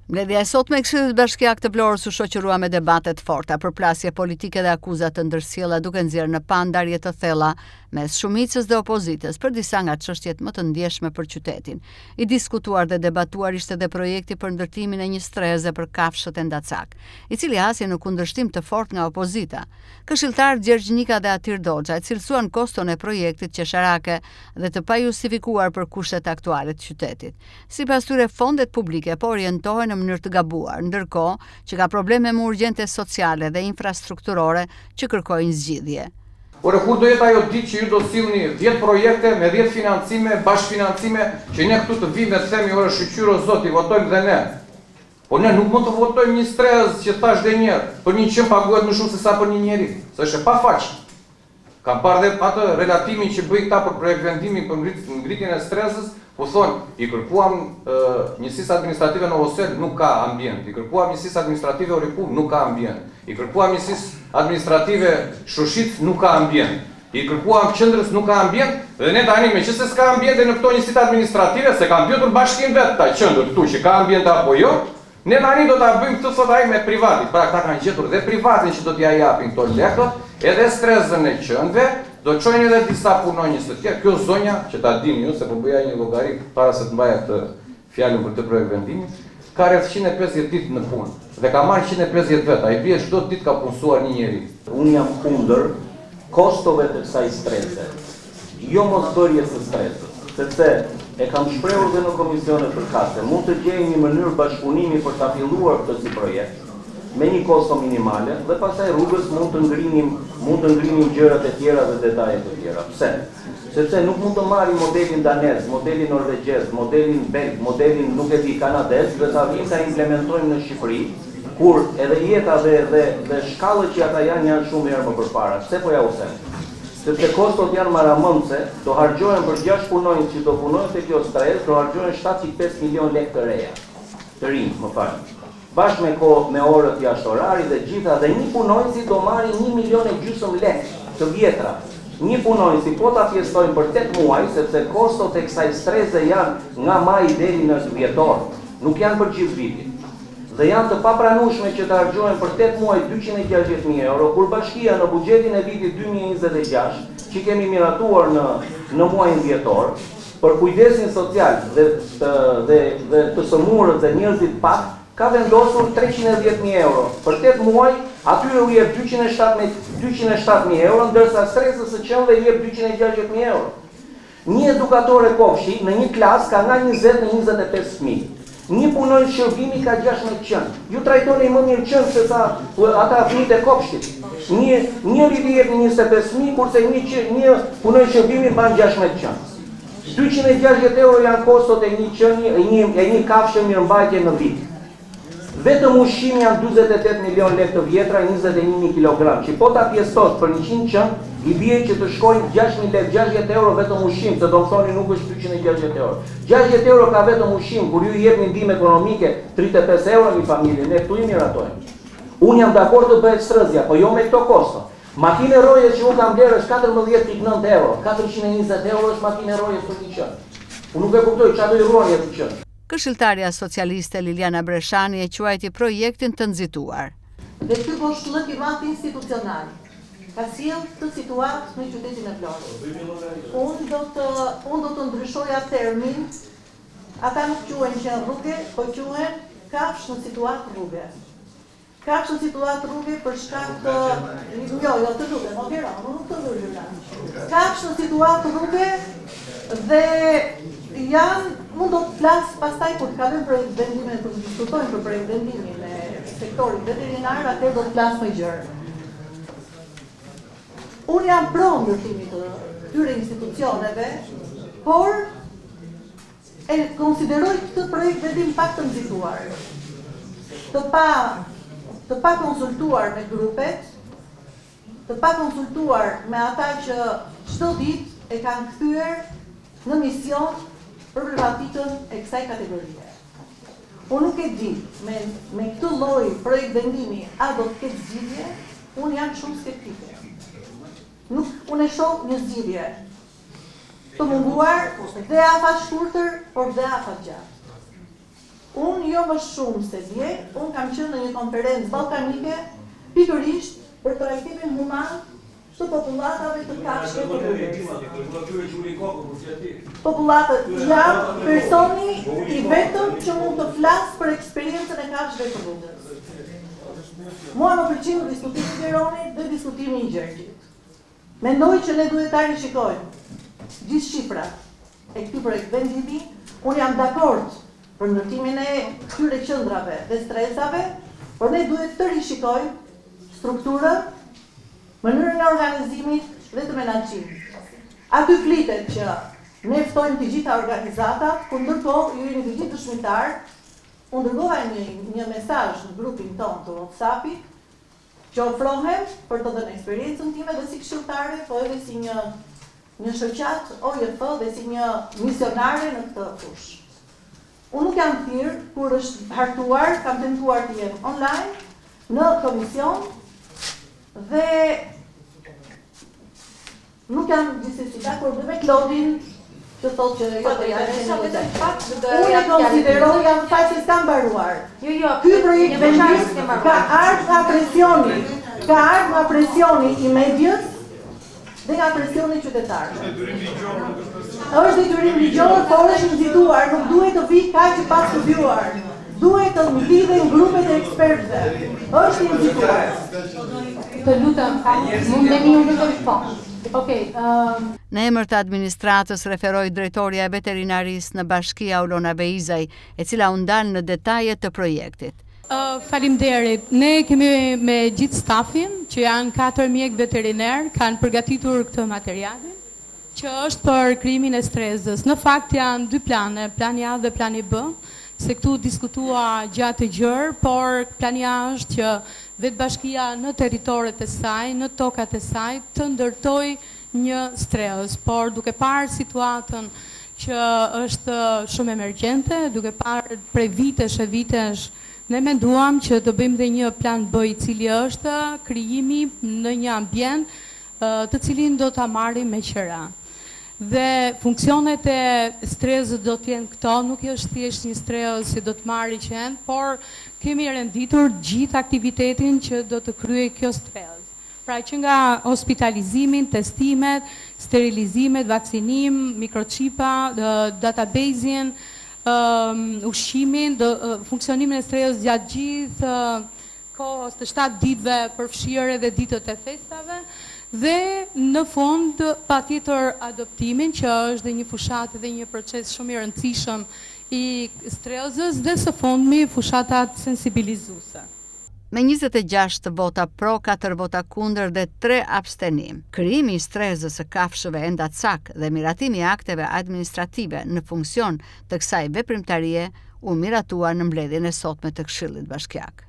Mbledhja e sotme e Këshillit Bashkiak të Vlorës u shoqërua me debate të forta, përplasje politike dhe akuza të ndërsjella duke nxjerrë në pa ndarje të thella mes shumicës dhe opozitës për disa nga çështjet më të ndjeshme për qytetin. I diskutuar dhe debatuar ishte edhe projekti për ndërtimin e një streze për kafshët e Ndacak, i cili hasje në kundërshtim të fortë nga opozita. Këshilltar Gjergj Nika dhe Atir Doxha e cilësuan koston e projektit qesharake dhe të pajustifikuar për kushtet aktuale të qytetit. Sipas tyre, fondet publike po orientohen në mënyrë të gabuar, ndërkohë që ka probleme më urgjente sociale dhe infrastrukturore që kërkojnë zgjidhje. Ore, kur do jetë ajo ditë që ju do sillni 10 projekte me 10 financime, bashkëfinancime, që ne këtu të vim dhe të themi, ore shqyro zoti, votojmë dhe ne. Po ne nuk mund të votojmë një strez që thash dhe njerë, për 100 paguhet më shumë se sa për një njeri, se është e pa faqë. Kam parë dhe atë relatimin që bëj këta për projekt vendimin për ngritjen e stresës, po thonë, i kërkuam njësisë administrative në Osel, nuk ka ambient, i kërkuam njësisë administrative Orikuv, nuk ka ambient, i kërkuam njësisë administrative Shushic, nuk ka ambient, i kërkuam qendrës, nuk ka ambient, dhe ne tani me që se s'ka ambient në këto njësitë administrative, se kam bjotur bashkim vetë ta qendrë këtu që ka ambient apo jo, ne tani do ta bëjmë këtë sot ai me privatit, pra këta kanë gjetur dhe privatin që do t'ja japin këto lekët, edhe stresën e qendrëve, do të çojnë edhe disa punonjës të tjerë. Kjo zonja, që ta dini ju, se po bëja një llogari para se të mbaja këtë fjalën për të projekt vendimin, ka rreth 150 ditë në punë. Dhe ka marrë 150 vetë, ai bie çdo ditë ka punësuar një njeri. Unë jam kundër kostove të kësaj strese, jo mosbërjes së stresës, sepse e kam shprehur dhe në komisionet përkatëse, mund të gjejmë një mënyrë bashkëpunimi për ta filluar këtë si projekt me një kosto minimale dhe pastaj rrugës mund të ngrinim gjërat e tjera dhe detajet e tjera. Pse? Sepse nuk mund të marrim modelin danez, modelin norvegjez, modelin belg, modelin nuk e di kanadez dhe ta vim ta implementojmë në Shqipëri, kur edhe jeta dhe shkallët që ata janë shumë herë më përpara. Pse po ja u them? Sepse kostot janë maramëndse, do harxhohen për 6 punonjës që do punojnë te kjo stres, do harxhohen 7.5 milion lekë të reja. Të rinj, më fal. Bashkë me orët jashtorari dhe gjitha, dhe një punonjësi do marri 1,5 milion lekë të vjetra. Një punonjësi po ta pjestojnë për 8 muaj, sepse kostot e kësaj strese janë nga maj deri në dhjetor, nuk janë për gjithë vitin. Dhe janë të papranueshme që të harxhohen për 8 muaj 260.000 euro, kur bashkia në buxhetin e vitit 2026, që kemi miratuar në muajin dhjetor, për kujdesin social dhe të sëmurët dhe njerëzit pak, ka vendosur 310.000 euro. Për 8 muaj, atyre u jep 207.000 euro, ndërsa stresës së qendrës i jep 260.000 euro. Një edukatore kopshi në një klasë ka nga 20 në 25 fëmijë. Një punonjës shërbimi ka 16 qenë. Ju trajtoni më mirë qenë se ata fëmijët e kopshtit. Njëri i jep 25 fëmijë, kurse një punonjës shërbimi ban 16 qenë. 260 euro janë kostot e një kafshë mirëmbajtje në vit. Vetëm ushqimi janë 48 milion lekë të vjetra, 21 kg, që po ta pjesot për 100 qenë, i bie që të shkojnë 6.000 lekë, 60 euro vetëm ushqim, se do më thoni nuk është 260 euro. 60 euro ka vetëm ushqim, kur ju i jepni ndihmë ekonomike, 35 euro një familje, ne këtu i miratojmë. Unë jam dakord të bëhet strëzja, po jo me këto kosto. Makinë roje që unë kam blerë është 14.9 euro, 420 euro është makinë roje për një qenë. Unë nuk e kuptoj, çfarë do i ruani atë qenë. Këshilltarja socialiste Liliana Breshani e quajti projektin të nxituar. Dhe ky boshllëk i madh institucional ka sjell këtë situatë në qytetin e Vlorës. Unë do të ndryshoja termin, ata nuk quhen që rrugë, po quhen kafshë në situatë rrugë. Kafshë në situatë rrugë për shkak të jo të rrugë, nuk të rrugë. Kafshë në situatë rrugë dhe mund do të flas pastaj kur të kalojmë projekt vendimin, kur të diskutojmë për projekt vendimin e sektorit veterinar, atëherë do të flas më gjerë. Unë jam pro ndërtimit të këtyre institucioneve, por e konsideroj këtë projekt vendim pak të nxituar. Të pa konsultuar me grupet, të pa konsultuar me ata që çdo ditë e kanë kthyer në mision problematikën e kësaj kategorie. Unë nuk e di, me këtë lloj projekt vendimi, a do të ketë zgjidhje, unë jam shumë skeptike. Unë e shoh një zgjidhje të munguar dhe afat shkurtër, por dhe afat gjatë. Unë jo më shumë se dje, unë kam qenë në një konferencë ballkanike pikërisht për trajtimin human të popullatave të kafshëve të rrugës. Popullatët jam personi i vetëm që mund të flas për eksperiencën e kafshëve të rrugës. Mua më pëlqen diskutimi i Tiranit dhe diskutimi i Gjergjit. Mendoj që ne duhet ta rishikojmë gjithë shifrat e këtij projekt vendimi. Unë jam dakord për ndërtimin e këtyre qendrave dhe stresave, por ne duhet të rishikojmë strukturën, mënyrën e organizimit dhe të menaxhimit. Aty flitet që ne ftojmë të gjitha organizatat, ku ndërkohë ju jeni të gjithë dëshmitar. Unë dërgova një mesazh në grupin tonë të WhatsApp-it që ofrohem për të dhënë eksperiencën time dhe si këshilltare, po edhe si një shoqat OJF dhe si një misionare në këtë fushë. Unë nuk jam thirr kur është hartuar, kam tentuar të jem online në komision dhe nuk jam gjithsesi dakord me Klodin që thotë që jo të unë e konsideroj jam fakt se s'ka mbaruar. Ky projekt vendim ka ardhur nga presioni, i medias dhe nga presioni qytetar. Është detyrim ligjor, por është nxituar, nuk duhet të vi kaq i pa studiuar. Duhet të mblidhen grupet e ekspertëve. Është nxituar. Të lutem, mundeni ju lutem po. Okej. Në emër të administratës referoi drejtoria e veterinarisë në Bashki Aulona Beizaj, e cila u ndal në detajet të projektit. Faleminderit. Ne kemi me gjithë stafin, që janë 4 mjek veterinar, kanë përgatitur këtë materialin, që është për krijimin e stresës. Në fakt janë 2 plane, plani A dhe plani B, se këtu diskutua gjatë të gjerë, por plani A është që vetë bashkia në teritoret e saj, në tokat e saj, të ndërtoj një stres, por duke parë situatën që është shumë emergjente, duke parë prej vitesh, ne menduam që të bëjmë dhe një plan B, i cili është krijimi në një ambient të cilin do ta marrim me qira. Dhe funksionet e stresit do të jenë këto, nuk është thjesht një stres që do të marrë qend, por kemi renditur gjithë aktivitetin që do të kryej kjo stres. Pra që nga hospitalizimin, testimet, sterilizimet, vaksinim, mikrochipa, database-in, ushqimin, funksionimin e stresës gjatë gjithë kohës të 7 ditëve përfshirë edhe ditët e festave, dhe në fund patjetër adoptimin, që është dhe një fushat dhe një proces shumë i rëndësishëm i stresës, dhe së fundmi fushatat sensibilizuese. Me 26 vota pro, 4 vota kundër dhe 3 abstenim, krijimi i stresës së kafshëve enda cak dhe miratimi i akteve administrative në funksion të kësaj veprimtarie u miratua në mbledhjen e sotme të Këshillit Bashkiak.